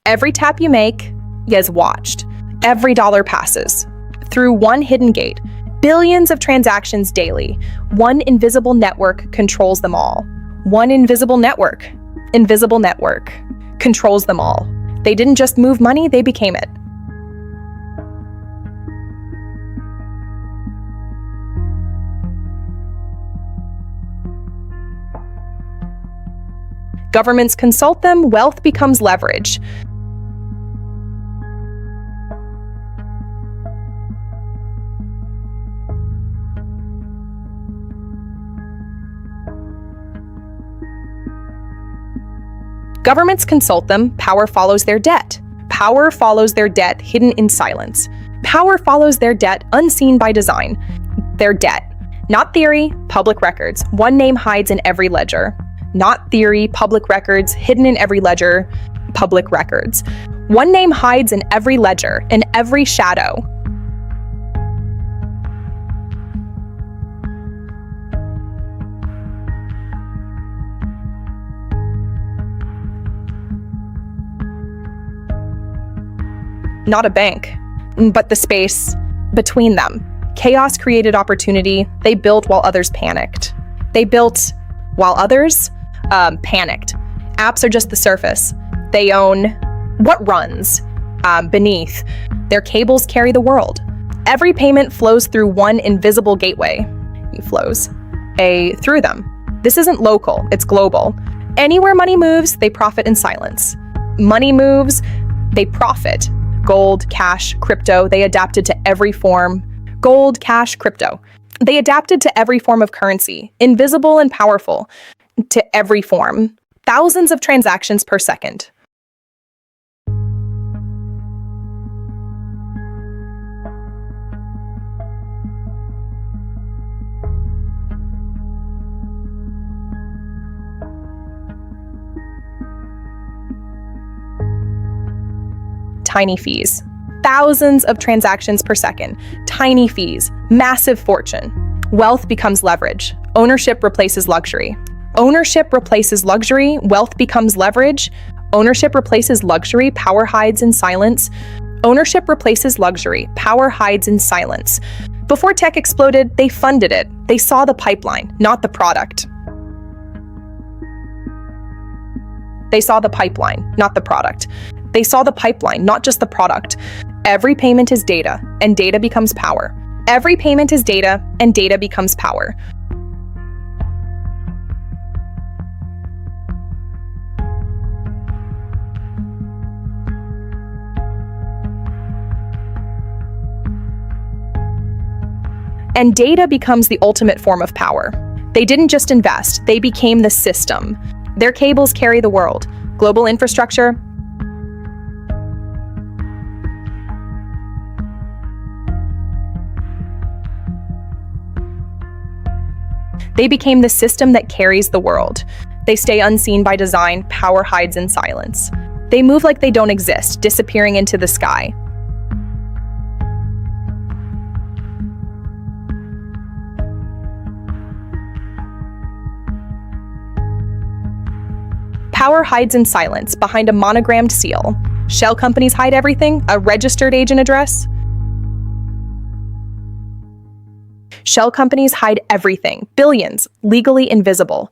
Every tap you make is watched. Every dollar passes through one hidden gate. Billions of transactions daily. One invisible network controls them all. One invisible network controls them all. They didn't just move money, they became it. Governments consult them, wealth becomes leverage. Governments consult them, power follows their debt. Power follows their debt, hidden in silence. Power follows their debt, unseen by design. Their debt. Not theory, public records. One name hides in every ledger. Not theory, public records, hidden in every ledger, public records. One name hides in every ledger, in every shadow. Not a bank, but the space between them. Chaos created opportunity. They built while others panicked. They built while others panicked. Apps are just the surface. They own what runs beneath. Their cables carry the world. Every payment flows through one invisible gateway. It flows through them. This isn't local, it's global. Anywhere money moves, they profit in silence. Money moves, they profit. Gold, cash, crypto, they adapted to every form. Gold, cash, crypto. They adapted to every form of currency, invisible and powerful, to every form. Thousands of transactions per second. Tiny fees. Thousands of transactions per second. Tiny fees. Massive fortune. Wealth becomes leverage. Ownership replaces luxury. Ownership replaces luxury. Wealth becomes leverage. Ownership replaces luxury. Power hides in silence. Ownership replaces luxury. Power hides in silence. Before tech exploded, they funded it. They saw the pipeline, not the product. They saw the pipeline, not the product. They saw the pipeline, not just the product. Every payment is data, and data becomes power. Every payment is data, and data becomes power. And data becomes the ultimate form of power. They didn't just invest, they became the system. Their cables carry the world. Global infrastructure. They became the system that carries the world. They stay unseen by design, power hides in silence. They move like they don't exist, disappearing into the sky. Power hides in silence, behind a monogrammed seal. Shell companies hide everything, a registered agent address. Shell companies hide everything, billions, legally invisible.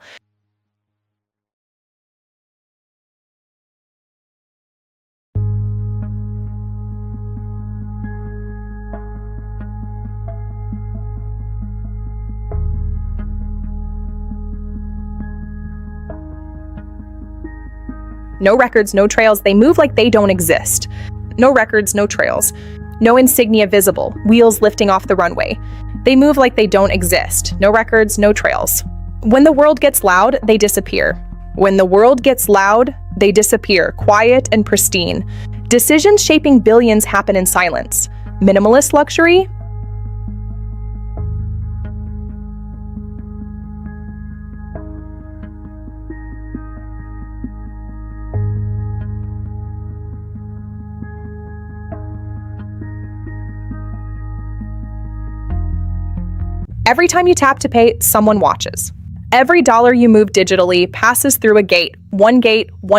No records, no trails, they move like they don't exist. No records, no trails. No insignia visible, wheels lifting off the runway. They move like they don't exist. No records, no trails. When the world gets loud, they disappear. When the world gets loud, they disappear, quiet and pristine. Decisions shaping billions happen in silence. Minimalist luxury? Every time you tap to pay, someone watches. Every dollar you move digitally passes through a gate, one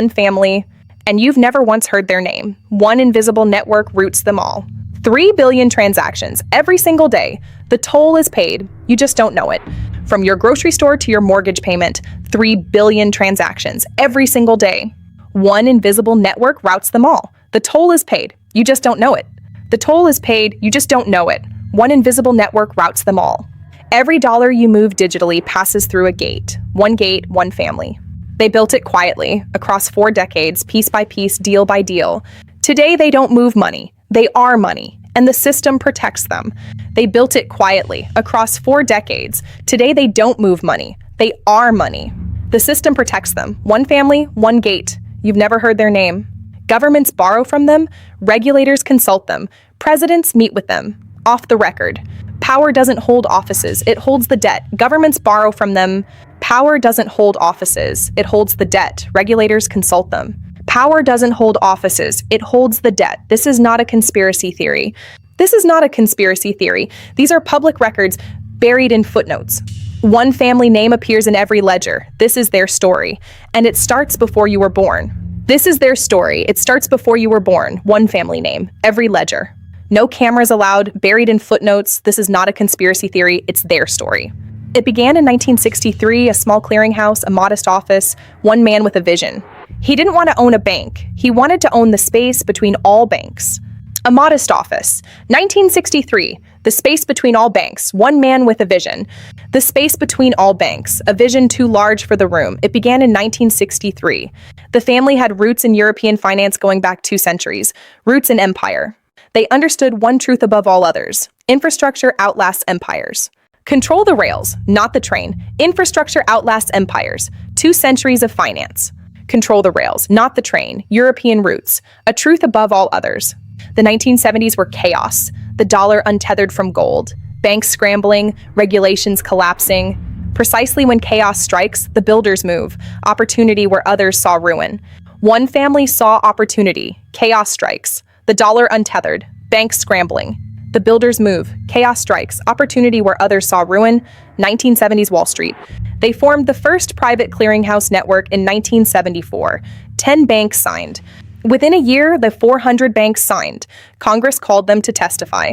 family. and you've never once heard their name. One invisible network routes them all. 3 billion transactions every single day. The toll is paid. You just don't know it. From your grocery store to your mortgage payment, 3 billion transactions every single day. One invisible network routes them all. The toll is paid. You just don't know it. The toll is paid. You just don't know it. One invisible network routes them all. Every dollar you move digitally passes through a gate, one family. They built it quietly, across 4 decades, piece by piece, deal by deal. Today, they don't move money. They are money, and the system protects them. They built it quietly, across 4 decades. Today, they don't move money. They are money. The system protects them. One family, one gate. You've never heard their name. Governments borrow from them. Regulators consult them. Presidents meet with them. Off the record. Power doesn't hold offices. It holds the debt. Governments borrow from them. Power doesn't hold offices. It holds the debt. Regulators consult them. Power doesn't hold offices. It holds the debt. This is not a conspiracy theory. This is not a conspiracy theory. These are public records buried in footnotes. One family name appears in every ledger. This is their story. And it starts before you were born. This is their story. It starts before you were born. One family name. Every ledger. No cameras allowed, buried in footnotes. This is not a conspiracy theory. It's their story. It began in 1963, a small clearinghouse, a modest office, one man with a vision. He didn't want to own a bank. He wanted to own the space between all banks. A modest office. 1963, the space between all banks, one man with a vision. The space between all banks, a vision too large for the room. It began in 1963. The family had roots in European finance going back 2 centuries, roots in empire. They understood one truth above all others. Infrastructure outlasts empires. Control the rails, not the train. Infrastructure outlasts empires. 2 centuries of finance. Control the rails, not the train. European roots. A truth above all others. The 1970s were chaos. The dollar untethered from gold. Banks scrambling, regulations collapsing. Precisely when chaos strikes, the builders move. Opportunity where others saw ruin. One family saw opportunity. Chaos strikes. The dollar untethered, banks scrambling. The builders move, chaos strikes, opportunity where others saw ruin, 1970s Wall Street. They formed the first private clearinghouse network in 1974. 10 banks signed. Within a year, the 400 banks signed. Congress called them to testify.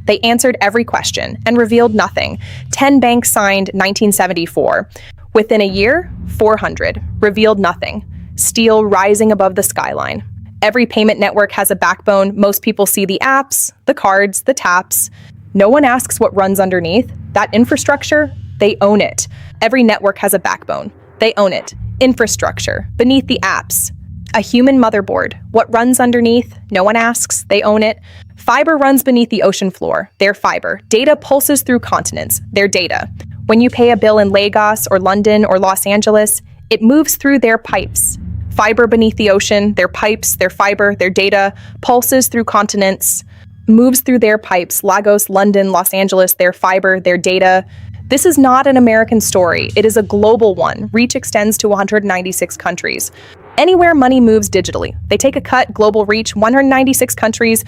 They answered every question and revealed nothing. 10 banks signed 1974. Within a year, 400 revealed nothing. Steel rising above the skyline. Every payment network has a backbone. Most people see the apps, the cards, the taps. No one asks what runs underneath. That infrastructure, they own it. Every network has a backbone. They own it. Infrastructure, beneath the apps. A human motherboard. What runs underneath? No one asks. They own it. Fiber runs beneath the ocean floor. Their fiber. Data pulses through continents. Their data. When you pay a bill in Lagos or London or Los Angeles, it moves through their pipes. Fiber beneath the ocean, their pipes, their fiber, their data, pulses through continents, moves through their pipes, Lagos, London, Los Angeles, their fiber, their data. This is not an American story. It is a global one. Reach extends to 196 countries. Anywhere money moves digitally. They take a cut, global reach, 196 countries.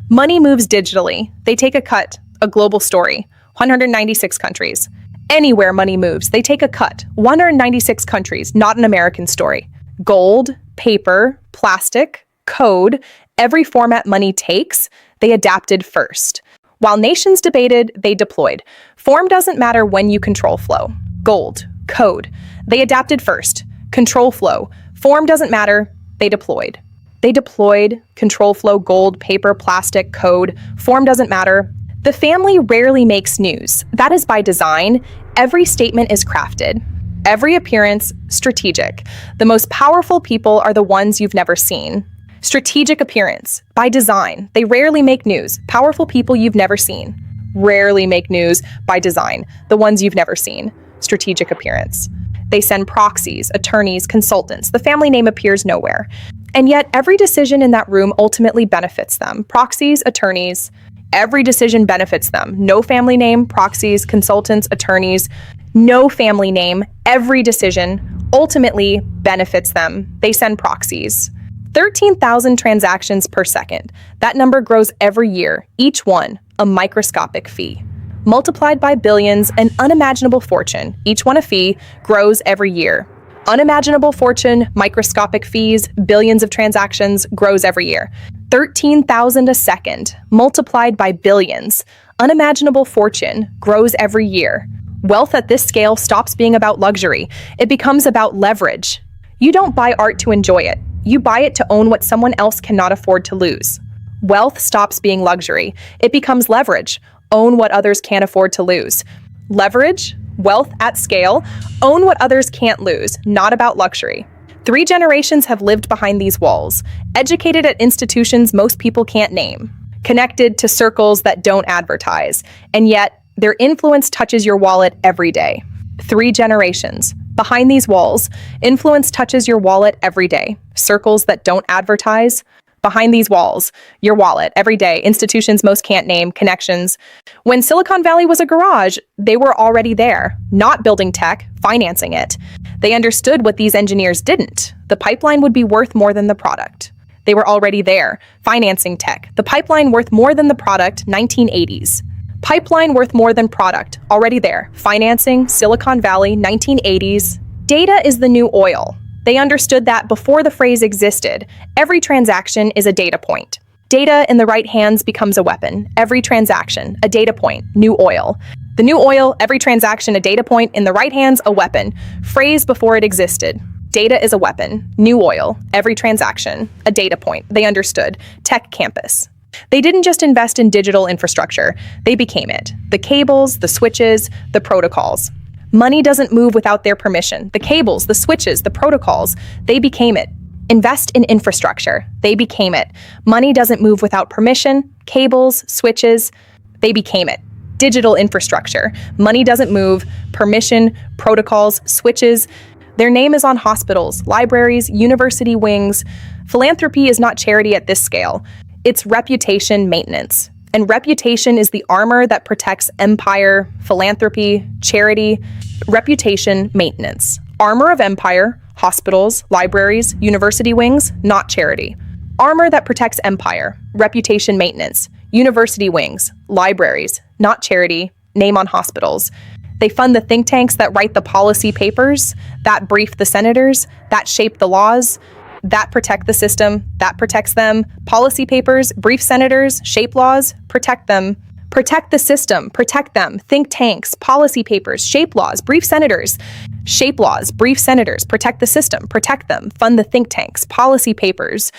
Money moves digitally. They take a cut, a global story, 196 countries. Anywhere money moves, they take a cut, 196 countries, not an American story. Gold, paper, plastic, code, every format money takes, they adapted first. While nations debated, they deployed. Form doesn't matter when you control flow. Gold, code, they adapted first. Control flow. Form doesn't matter, they deployed. They deployed, control flow, gold, paper, plastic, code. Form doesn't matter. The family rarely makes news. That is by design. Every statement is crafted. Every appearance, strategic. The most powerful people are the ones you've never seen. Strategic appearance, by design. They rarely make news. Powerful people you've never seen. Rarely make news, by design. The ones you've never seen. Strategic appearance. They send proxies, attorneys, consultants. The family name appears nowhere. And yet every decision in that room ultimately benefits them. Proxies, attorneys, every decision benefits them. No family name, proxies, consultants, attorneys, no family name, every decision ultimately benefits them. They send proxies. 13,000 transactions per second. That number grows every year, each one a microscopic fee. Multiplied by billions, an unimaginable fortune. Each one a fee, grows every year. Unimaginable fortune, microscopic fees, billions of transactions, grows every year. 13,000 a second, multiplied by billions. Unimaginable fortune grows every year. Wealth at this scale stops being about luxury. It becomes about leverage. You don't buy art to enjoy it. You buy it to own what someone else cannot afford to lose. Wealth stops being luxury. It becomes leverage. Own what others can't afford to lose. Leverage, wealth at scale, own what others can't lose, not about luxury. 3 generations have lived behind these walls, educated at institutions most people can't name, connected to circles that don't advertise, and yet their influence touches your wallet every day. 3 generations. Behind these walls, influence touches your wallet every day. Circles that don't advertise. Behind these walls, your wallet, every day, institutions most can't name, connections. When Silicon Valley was a garage, they were already there, not building tech, financing it. They understood what these engineers didn't. The pipeline would be worth more than the product. They were already there, financing tech. The pipeline worth more than the product, 1980s. Pipeline worth more than product, already there, financing, Silicon Valley, 1980s. Data is the new oil. They understood that before the phrase existed. Every transaction is a data point. Data in the right hands becomes a weapon. Every transaction, a data point, new oil. The new oil, every transaction, a data point, in the right hands, a weapon. Phrase before it existed. Data is a weapon, new oil, every transaction, a data point. They understood. Tech campus. They didn't just invest in digital infrastructure, they became it. The cables, the switches, the protocols. Money doesn't move without their permission. The cables, the switches, the protocols, they became it. Invest in infrastructure. They became it. Money doesn't move without permission. Cables, switches, they became it. Digital infrastructure. Money doesn't move. Permission, protocols, switches. Their name is on hospitals, libraries, university wings. Philanthropy is not charity at this scale. It's reputation maintenance. And reputation is the armor that protects empire, philanthropy, charity. Reputation maintenance. Armor of empire, hospitals, libraries, university wings, not charity. Armor that protects empire, reputation maintenance, university wings, libraries, not charity, name on hospitals. They fund the think tanks that write the policy papers, that brief the senators, that shape the laws, that protect the system, that protects them. Policy papers, brief senators, shape laws, protect them. Protect the system, protect them. Think tanks, policy papers, shape laws, brief senators, shape laws, brief senators, protect the system, protect them. Fund the think tanks, policy papers.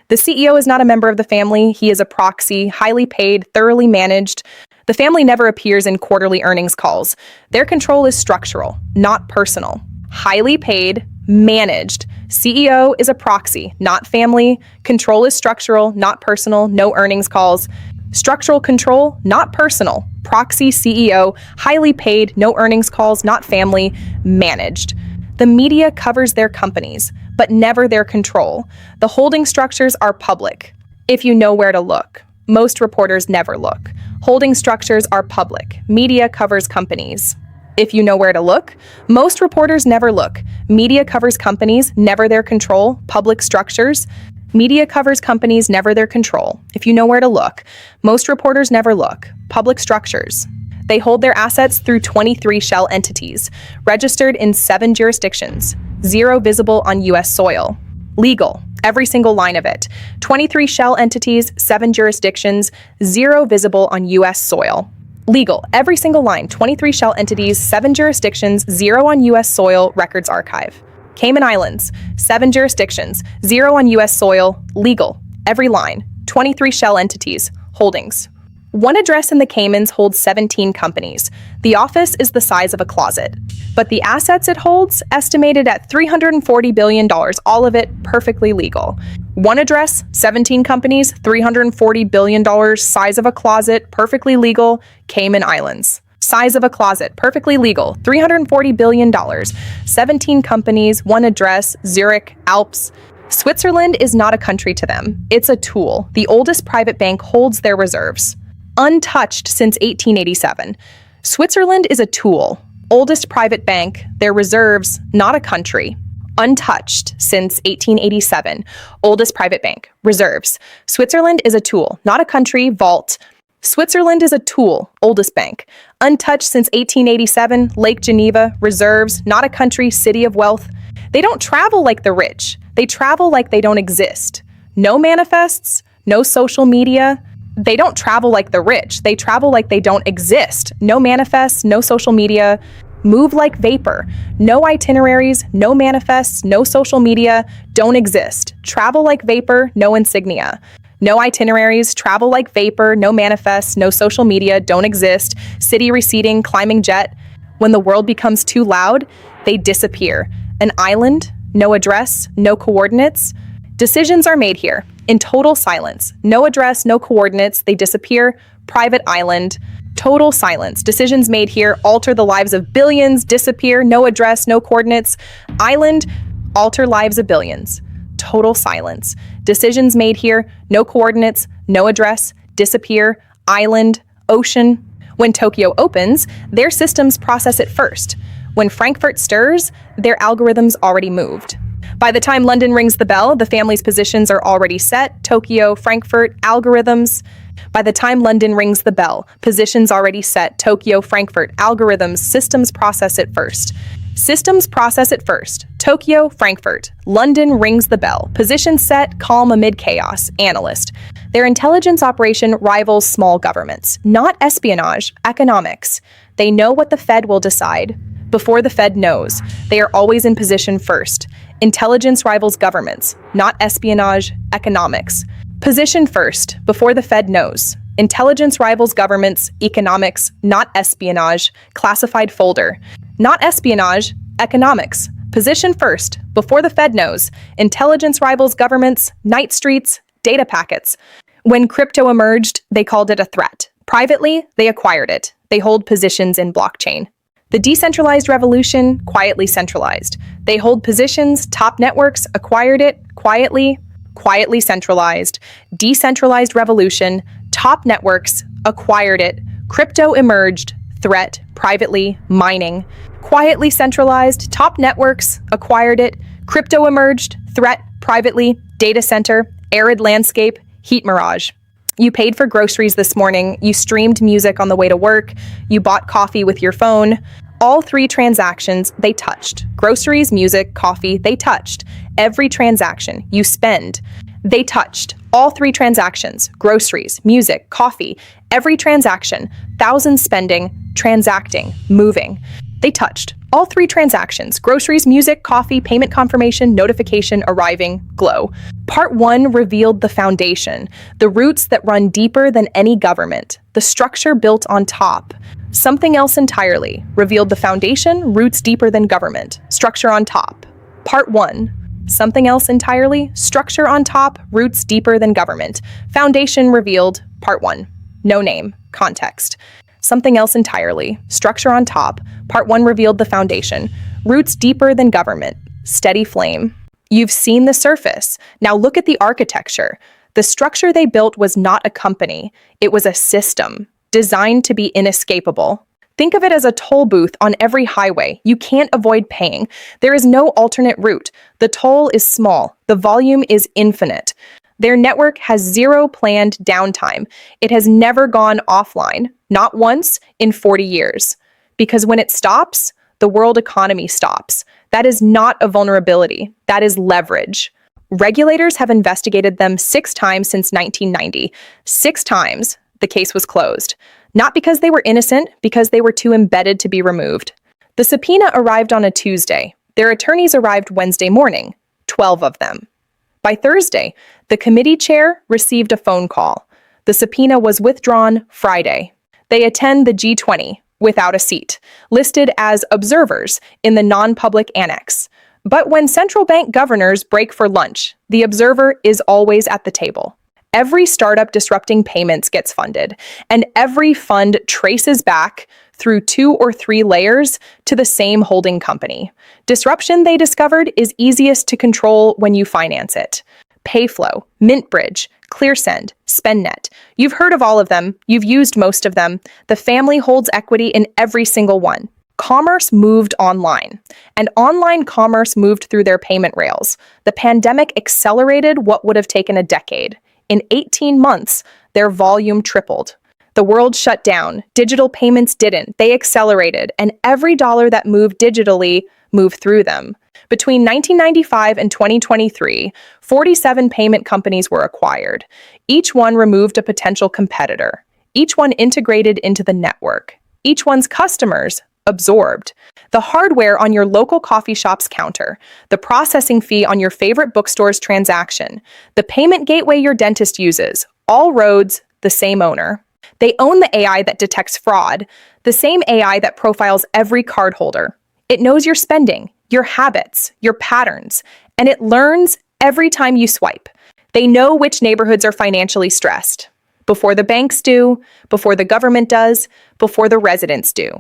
The CEO is not a member of the family. He is a proxy, highly paid, thoroughly managed. The family never appears in quarterly earnings calls. Their control is structural, not personal. Highly paid, managed. CEO is a proxy, not family. Control is structural, not personal. No earnings calls. Structural control, not personal. Proxy CEO, highly paid, no earnings calls, not family, managed. The media covers their companies, but never their control. The holding structures are public, if you know where to look. Most reporters never look. Holding structures are public. Media covers companies. If you know where to look, most reporters never look. Media covers companies, never their control. Public structures. Media covers companies, never their control. If you know where to look, most reporters never look. Public structures. They hold their assets through 23 shell entities, registered in 7 jurisdictions, 0 visible on U.S. soil. Legal, every single line of it. 23 shell entities, 7 jurisdictions, 0 visible on U.S. soil. Legal, every single line. 23 shell entities, 7 jurisdictions, 0 on U.S. soil, records archive. Cayman Islands, 7 jurisdictions, 0 on U.S. soil, legal, every line. 23 shell entities, holdings. One address in the Caymans holds 17 companies. The office is the size of a closet. But the assets it holds, estimated at $340 billion, all of it perfectly legal. One address, 17 companies, $340 billion, size of a closet, perfectly legal, Cayman Islands. Size of a closet, perfectly legal, $340 billion, 17 companies, one address, Zurich, Alps. Switzerland is not a country to them. It's a tool. The oldest private bank holds their reserves. Untouched since 1887. Switzerland is a tool. Oldest private bank, their reserves, not a country. Untouched since 1887. Oldest private bank, reserves. Switzerland is a tool, not a country, vault. Switzerland is a tool, oldest bank. Untouched since 1887, Lake Geneva, reserves, not a country, city of wealth. They don't travel like the rich. They travel like they don't exist. No manifests, no social media. They don't travel like the rich. They travel like they don't exist. No manifests, no social media. Move like vapor. No itineraries, no manifests, no social media, don't exist. Travel like vapor, no insignia. No itineraries, travel like vapor, no manifests, no social media, don't exist. City receding, climbing jet. When the world becomes too loud, they disappear. An island, no address, no coordinates. Decisions are made here, in total silence. No address, no coordinates, they disappear. Private island. Total silence. Decisions made here alter the lives of billions, disappear, no address, no coordinates. Island, alter lives of billions. Total silence. Decisions made here, no coordinates, no address, disappear. Island, ocean. When Tokyo opens, their systems process it first. When Frankfurt stirs, their algorithms already moved. By the time London rings the bell, the family's positions are already set. Tokyo, Frankfurt, algorithms. By the time London rings the bell, positions already set. Tokyo, Frankfurt, algorithms, systems process it first. Systems process it first. Tokyo, Frankfurt. London rings the bell. Position set, calm amid chaos. Analyst. Their intelligence operation rivals small governments. Not espionage, economics. They know what the Fed will decide. Before the Fed knows, they are always in position first. Intelligence rivals governments, not espionage, economics. Position first, before the Fed knows. Intelligence rivals governments, economics, not espionage, classified folder. Not espionage, economics. Position first, before the Fed knows. Intelligence rivals governments, night streets, data packets. When crypto emerged, they called it a threat. Privately, they acquired it. They hold positions in blockchain. The decentralized revolution, quietly centralized. They hold positions, top networks, acquired it, quietly centralized. Decentralized revolution, top networks, acquired it. Crypto emerged, threat, privately, mining. Quietly centralized, top networks, acquired it. Crypto emerged, threat, privately, data center, arid landscape, heat mirage. You paid for groceries this morning, you streamed music on the way to work, you bought coffee with your phone. All three transactions, they touched. Groceries, music, coffee, they touched. Every transaction you spend, they touched. All three transactions, groceries, music, coffee, every transaction, thousands spending, transacting, moving. They touched. All three transactions, groceries, music, coffee, payment confirmation, notification, arriving, glow. Part 1 revealed the foundation, the roots that run deeper than any government, the structure built on top. Something else entirely revealed the foundation, roots deeper than government, structure on top. Part 1. Something else entirely, structure on top, roots deeper than government. Foundation revealed, Part 1. No name, context. Something else entirely, structure on top, Part 1 revealed the foundation, roots deeper than government, steady flame. You've seen the surface. Now look at the architecture. The structure they built was not a company. It was a system, designed to be inescapable. Think of it as a toll booth on every highway. You can't avoid paying. There is no alternate route. The toll is small. The volume is infinite. Their network has zero planned downtime. It has never gone offline, not once in 40 years. Because when it stops, the world economy stops. That is not a vulnerability. That is leverage. Regulators have investigated them 6 times since 1990. 6 times, the case was closed. Not because they were innocent, because they were too embedded to be removed. The subpoena arrived on a Tuesday. Their attorneys arrived Wednesday morning, 12 of them. By Thursday, the committee chair received a phone call. The subpoena was withdrawn Friday. They attend the G20 without a seat, listed as observers in the non-public annex. But when central bank governors break for lunch, the observer is always at the table. Every startup disrupting payments gets funded, and every fund traces back through 2 or 3 layers to the same holding company. Disruption, they discovered, is easiest to control when you finance it. Payflow, MintBridge, ClearSend, SpendNet. You've heard of all of them. You've used most of them. The family holds equity in every single one. Commerce moved online, and online commerce moved through their payment rails. The pandemic accelerated what would have taken a decade. In 18 months, their volume tripled. The world shut down. Digital payments didn't. They accelerated, and every dollar that moved digitally moved through them. Between 1995 and 2023, 47 payment companies were acquired. Each one removed a potential competitor. Each one integrated into the network. Each one's customers absorbed. The hardware on your local coffee shop's counter, the processing fee on your favorite bookstore's transaction, the payment gateway your dentist uses, all roads, the same owner. They own the AI that detects fraud, the same AI that profiles every cardholder. It knows your spending, your habits, your patterns, and it learns every time you swipe. They know which neighborhoods are financially stressed. Before the banks do, before the government does, before the residents do.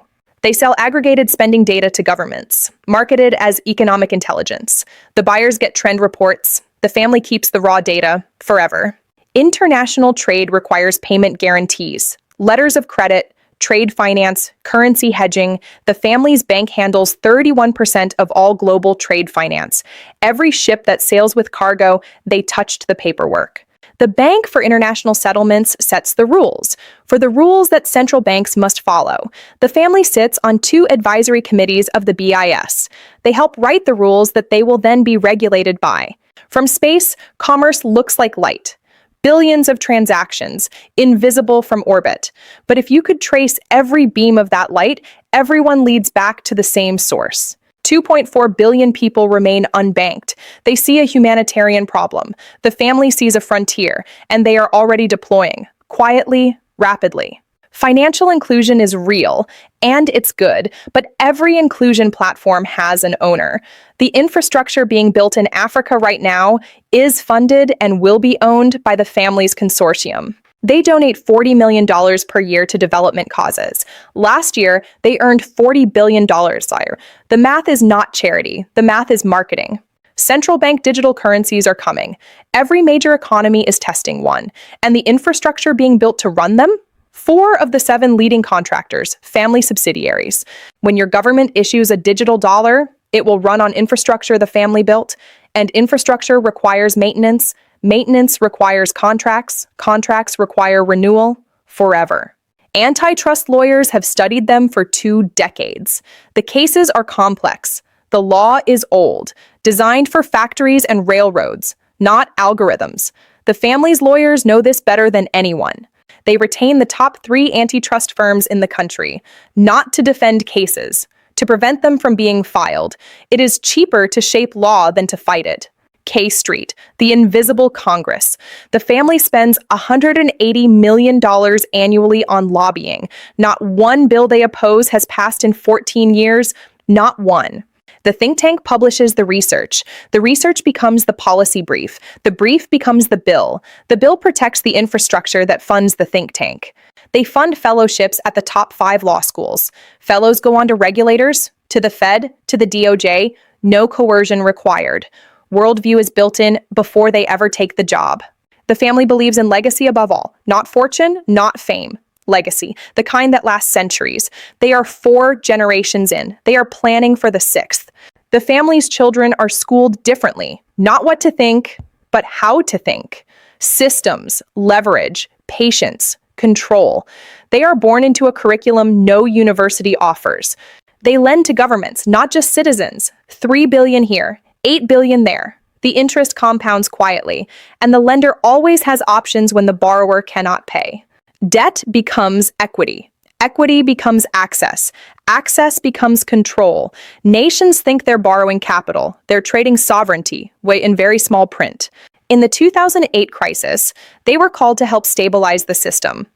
They sell aggregated spending data to governments, marketed as economic intelligence. The buyers get trend reports. The family keeps the raw data forever. International trade requires payment guarantees, letters of credit, trade finance, currency hedging. The family's bank handles 31% of all global trade finance. Every ship that sails with cargo, they touched the paperwork. The Bank for International Settlements sets the rules, for the rules that central banks must follow. The family sits on 2 advisory committees of the BIS. They help write the rules that they will then be regulated by. From space, commerce looks like light. Billions of transactions, invisible from orbit. But if you could trace every beam of that light, everyone leads back to the same source. 2.4 billion people remain unbanked. They see a humanitarian problem. The family sees a frontier, and they are already deploying, quietly, rapidly. Financial inclusion is real, and it's good, but every inclusion platform has an owner. The infrastructure being built in Africa right now is funded and will be owned by the family's consortium. They donate $40 million per year to development causes. Last year, they earned $40 billion, sire. The math is not charity. The math is marketing. Central bank digital currencies are coming. Every major economy is testing one. And the infrastructure being built to run them? 4 of the 7 leading contractors, family subsidiaries. When your government issues a digital dollar, it will run on infrastructure the family built, and infrastructure requires maintenance. Maintenance requires contracts. Contracts require renewal forever. Antitrust lawyers have studied them for 2 decades. The cases are complex. The law is old, designed for factories and railroads, not algorithms. The family's lawyers know this better than anyone. They retain the top 3 antitrust firms in the country, not to defend cases, to prevent them from being filed. It is cheaper to shape law than to fight it. K Street, the invisible Congress. The family spends $180 million annually on lobbying. Not one bill they oppose has passed in 14 years, not one. The think tank publishes the research. The research becomes the policy brief. The brief becomes the bill. The bill protects the infrastructure that funds the think tank. They fund fellowships at the top 5 law schools. Fellows go on to regulators, to the Fed, to the DOJ, no coercion required. Worldview is built in before they ever take the job. The family believes in legacy above all, not fortune, not fame. Legacy, the kind that lasts centuries. They are 4 generations in. They are planning for the 6th. The family's children are schooled differently, not what to think, but how to think. Systems, leverage, patience, control. They are born into a curriculum no university offers. They lend to governments, not just citizens. 3 billion here, 8 billion there. The interest compounds quietly, and the lender always has options when the borrower cannot pay. Debt becomes equity. Equity becomes access. Access becomes control. Nations think they're borrowing capital. They're trading sovereignty, in very small print. In the 2008 crisis, they were called to help stabilize the system.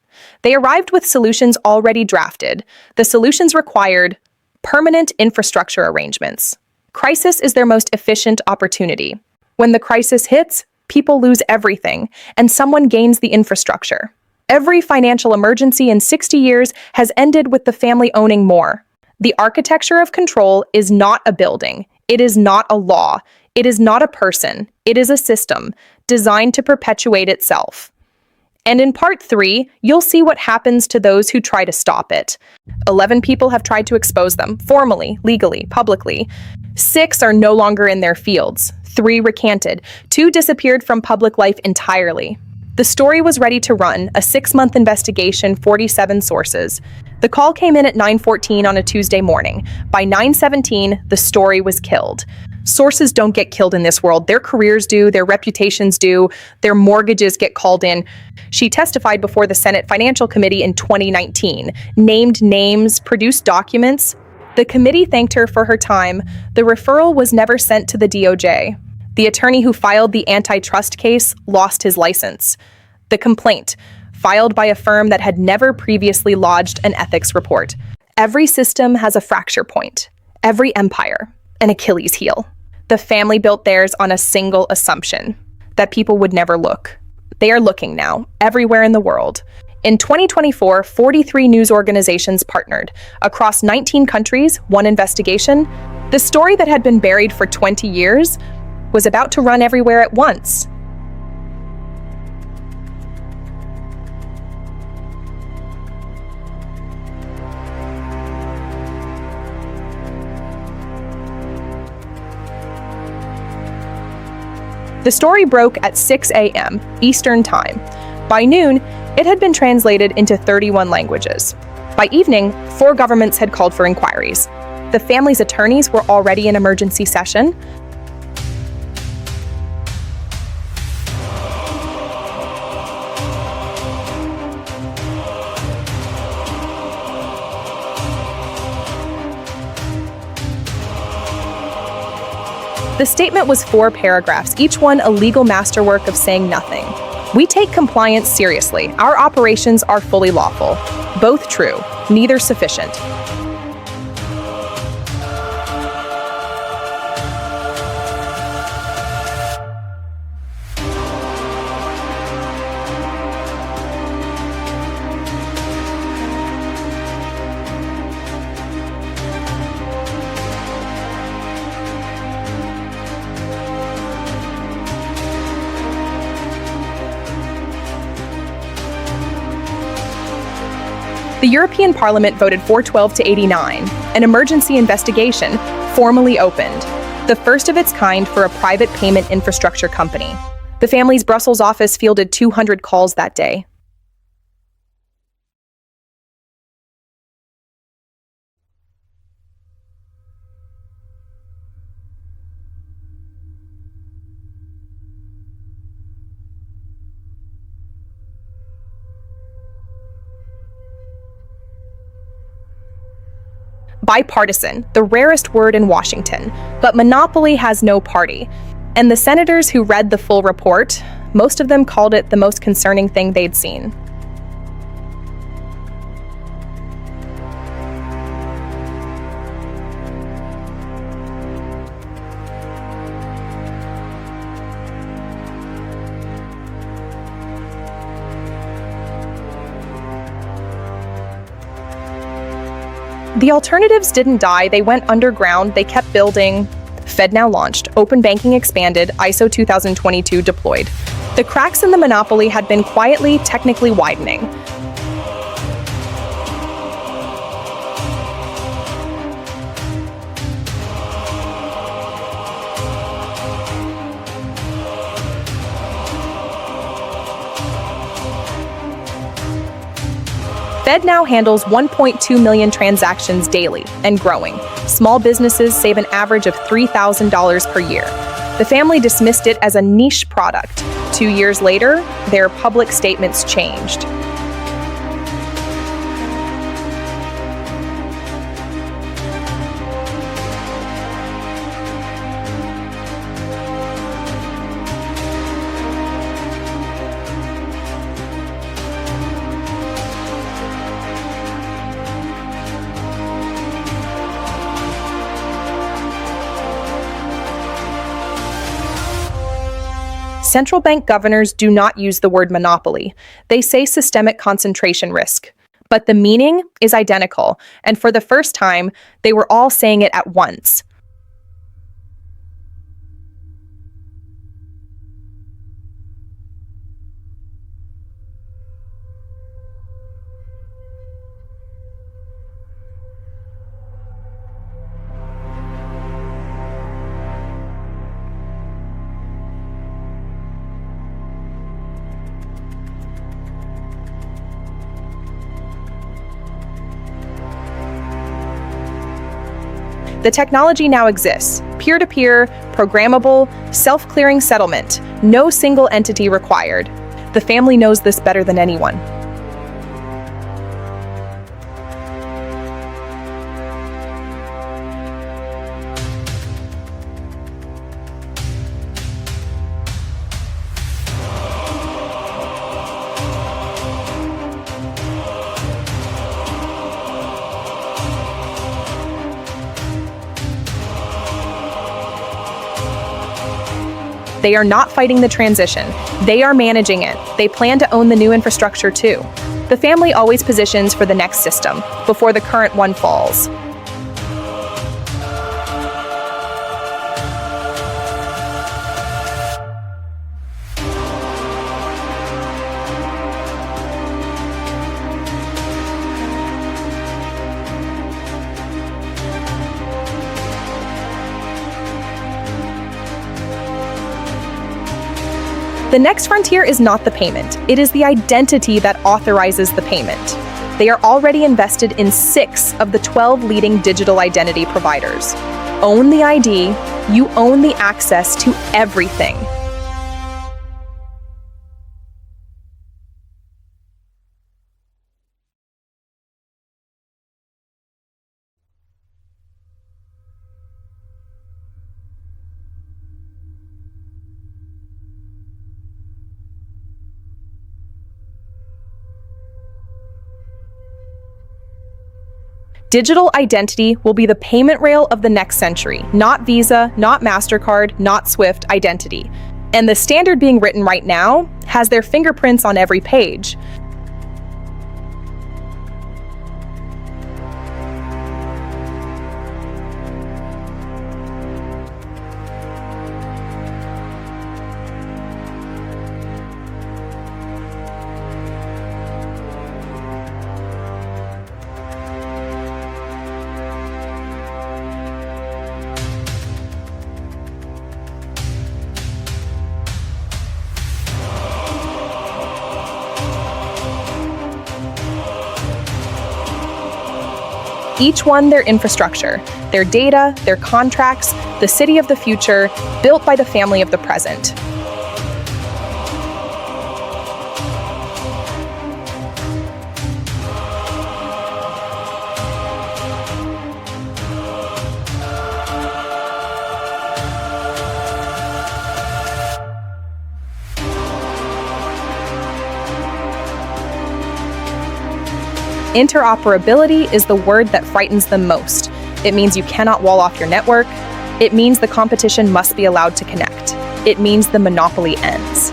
They arrived with solutions already drafted. The solutions required permanent infrastructure arrangements. Crisis is their most efficient opportunity. When the crisis hits, people lose everything, and someone gains the infrastructure. Every financial emergency in 60 years has ended with the family owning more. The architecture of control is not a building. It is not a law. It is not a person. It is a system designed to perpetuate itself. And in part 3, you'll see what happens to those who try to stop it. 11 people have tried to expose them, formally, legally, publicly. 6 are no longer in their fields. 3 recanted. 2 disappeared from public life entirely. The story was ready to run, a 6-month investigation, 47 sources. The call came in at 9:14 on a Tuesday morning. By 9:17, the story was killed. Sources don't get killed in this world. Their careers do, their reputations do, their mortgages get called in. She testified before the Senate Financial Committee in 2019, named names, produced documents. The committee thanked her for her time. The referral was never sent to the DOJ. The attorney who filed the antitrust case lost his license. The complaint, filed by a firm that had never previously lodged an ethics report. Every system has a fracture point. Every empire, an Achilles heel. The family built theirs on a single assumption, that people would never look. They are looking now, everywhere in the world. In 2024, 43 news organizations partnered. Across 19 countries, one investigation. The story that had been buried for 20 years was about to run everywhere at once. The story broke at 6 a.m. Eastern Time. By noon, it had been translated into 31 languages. By evening, 4 governments had called for inquiries. The family's attorneys were already in emergency session. The statement was 4 paragraphs, each one a legal masterwork of saying nothing. We take compliance seriously. Our operations are fully lawful. Both true, neither sufficient. The European Parliament voted 412 to 89. An emergency investigation formally opened, the first of its kind for a private payment infrastructure company. The family's Brussels office fielded 200 calls that day. Bipartisan, the rarest word in Washington, but monopoly has no party. And the senators who read the full report, most of them called it the most concerning thing they'd seen. The alternatives didn't die, they went underground, they kept building. FedNow launched, open banking expanded, ISO 2022 deployed. The cracks in the monopoly had been quietly, technically widening. FedNow handles 1.2 million transactions daily and growing. Small businesses save an average of $3,000 per year. The family dismissed it as a niche product. 2 years later, their public statements changed. Central bank governors do not use the word monopoly. They say systemic concentration risk. But the meaning is identical, and for the first time, they were all saying it at once. The technology now exists: peer-to-peer, programmable, self-clearing settlement, no single entity required. The family knows this better than anyone. They are not fighting the transition. They are managing it. They plan to own the new infrastructure too. The family always positions for the next system before the current one falls. The next frontier is not the payment. It is the identity that authorizes the payment. They are already invested in 6 of the 12 leading digital identity providers. Own the ID, you own the access to everything. Digital identity will be the payment rail of the next century, not Visa, not MasterCard, not SWIFT identity. And the standard being written right now has their fingerprints on every page. Each one their infrastructure, their data, their contracts, the city of the future, built by the family of the present. Interoperability is the word that frightens them most. It means you cannot wall off your network. It means the competition must be allowed to connect. It means the monopoly ends.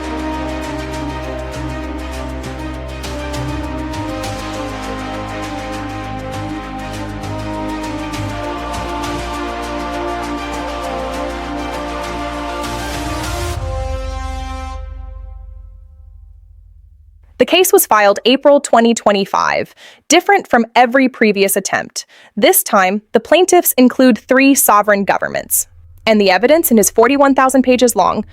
The case was filed April 2025, different from every previous attempt. This time, the plaintiffs include 3 sovereign governments, and the evidence is 41,000 pages long.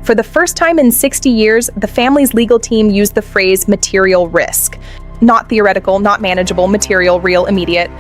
For the first time in 60 years, the family's legal team used the phrase material risk. Not theoretical, not manageable, material, real, immediate.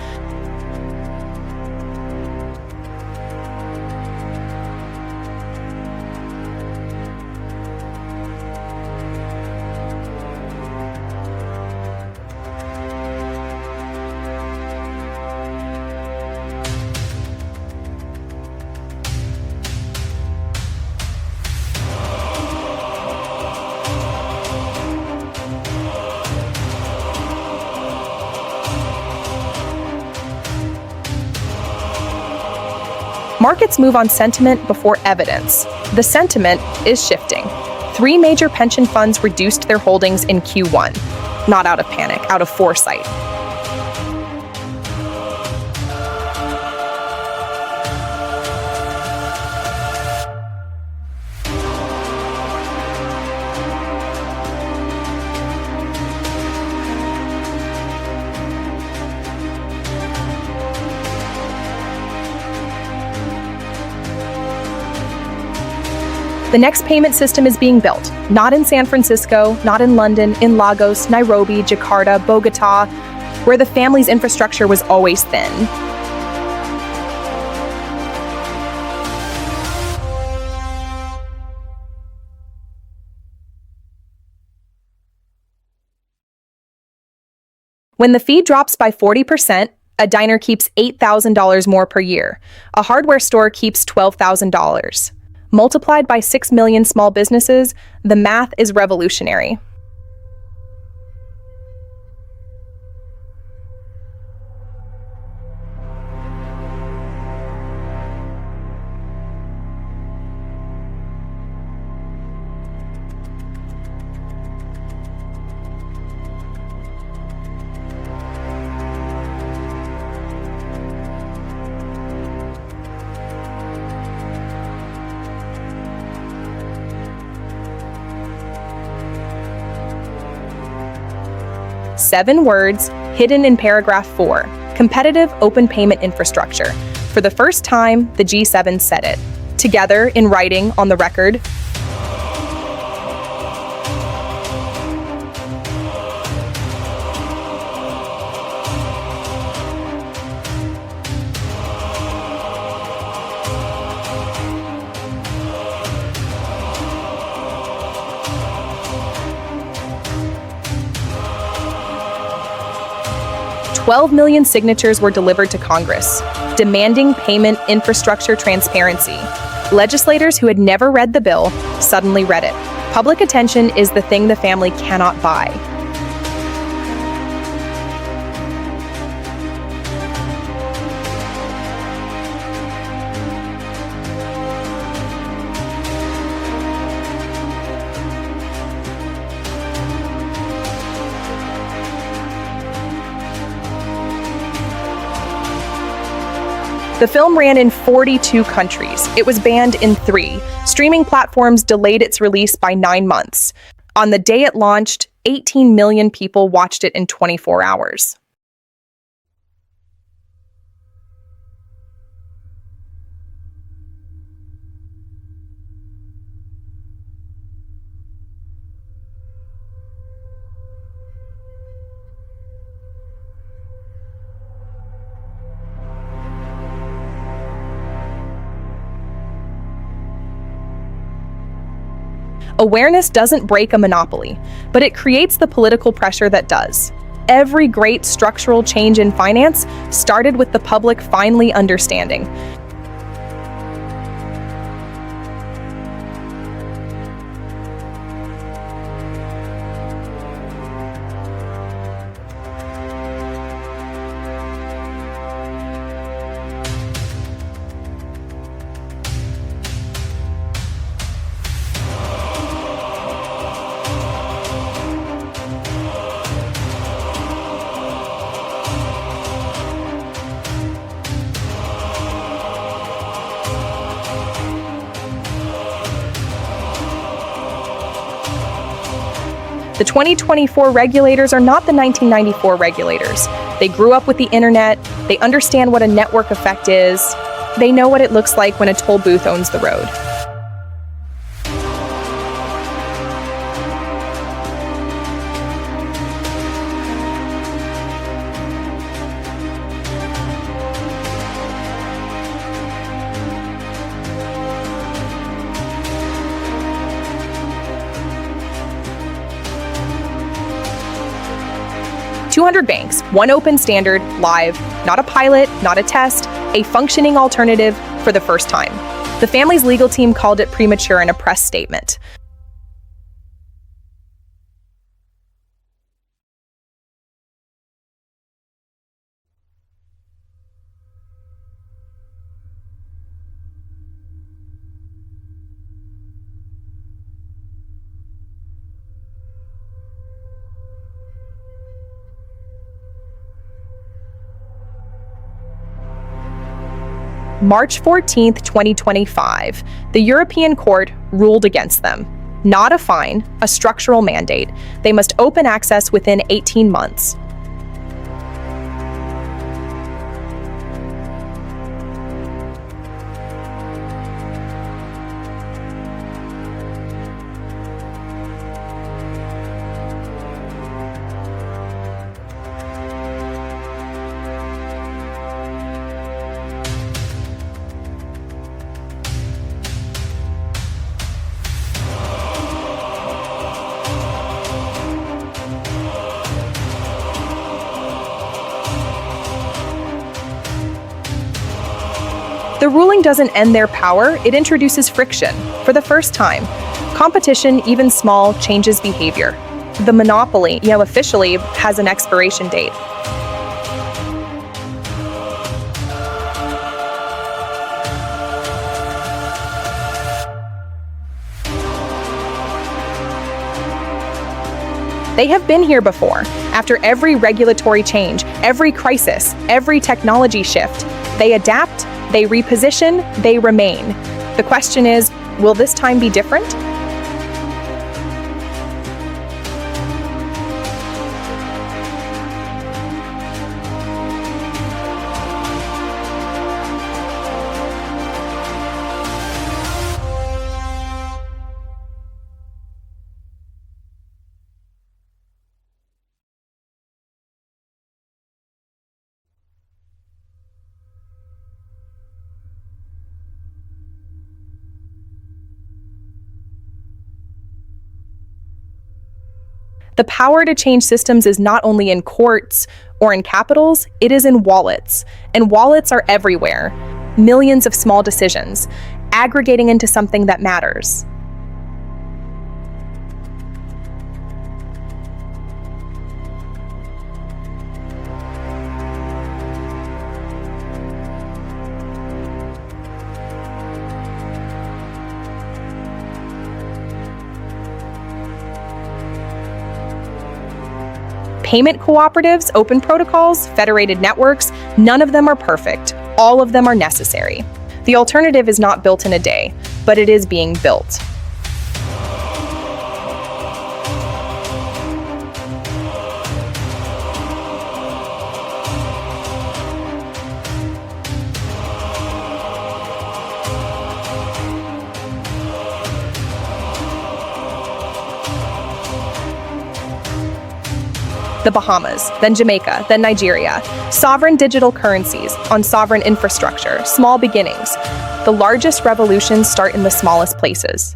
Markets move on sentiment before evidence. The sentiment is shifting. 3 major pension funds reduced their holdings in Q1, not out of panic, out of foresight. The next payment system is being built, not in San Francisco, not in London, in Lagos, Nairobi, Jakarta, Bogota, where the family's infrastructure was always thin. When the fee drops by 40%, a diner keeps $8,000 more per year. A hardware store keeps $12,000. Multiplied by 6 million small businesses, the math is revolutionary. Seven words hidden in paragraph 4, competitive open payment infrastructure. For the first time, the G7 said it. Together, in writing, on the record, $12 million signatures were delivered to Congress, demanding payment infrastructure transparency. Legislators who had never read the bill suddenly read it. Public attention is the thing the family cannot buy. The film ran in 42 countries. It was banned in 3. Streaming platforms delayed its release by 9 months. On the day it launched, 18 million people watched it in 24 hours. Awareness doesn't break a monopoly, but it creates the political pressure that does. Every great structural change in finance started with the public finally understanding. The 2024 regulators are not the 1994 regulators. They grew up with the internet, they understand what a network effect is, they know what it looks like when a toll booth owns the road. "200 banks, one open standard, live, not a pilot, not a test, a functioning alternative for the first time." The family's legal team called it premature in a press statement. March 14, 2025, the European Court ruled against them. Not a fine, a structural mandate. They must open access within 18 months. The ruling doesn't end their power, it introduces friction. For the first time, competition, even small, changes behavior. The monopoly, officially has an expiration date. They have been here before. After every regulatory change, every crisis, every technology shift, they adapt, they reposition, they remain. The question is, will this time be different? The power to change systems is not only in courts or in capitals, it is in wallets. And wallets are everywhere. Millions of small decisions, aggregating into something that matters. Payment cooperatives, open protocols, federated networks, none of them are perfect. All of them are necessary. The alternative is not built in a day, but it is being built. The Bahamas, then Jamaica, then Nigeria. Sovereign digital currencies on sovereign infrastructure, small beginnings. The largest revolutions start in the smallest places.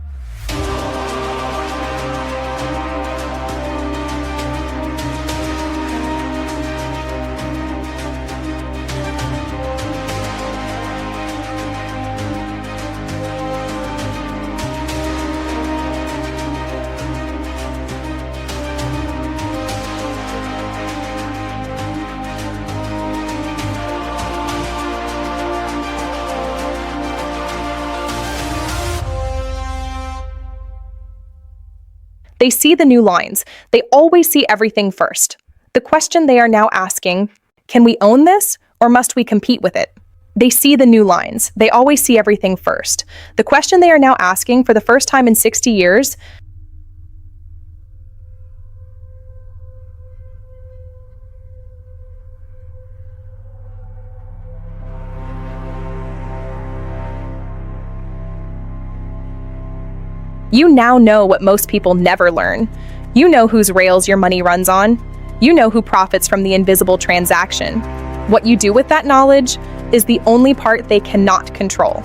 They see the new lines. They always see everything first. The question they are now asking, can we own this or must we compete with it? They see the new lines. They always see everything first. The question they are now asking for the first time in 60 years, you now know what most people never learn. You know whose rails your money runs on. You know who profits from the invisible transaction. What you do with that knowledge is the only part they cannot control.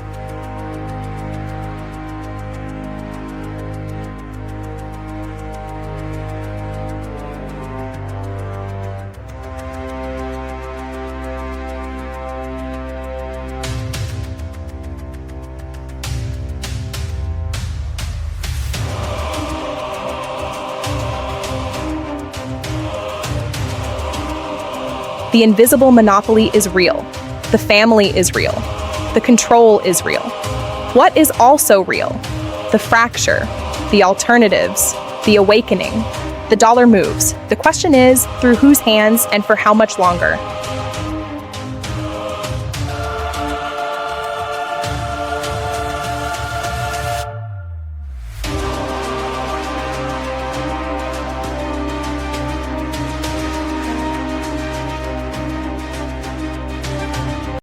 The invisible monopoly is real. The family is real. The control is real. What is also real? The fracture, the alternatives, the awakening. The dollar moves. The question is, through whose hands and for how much longer?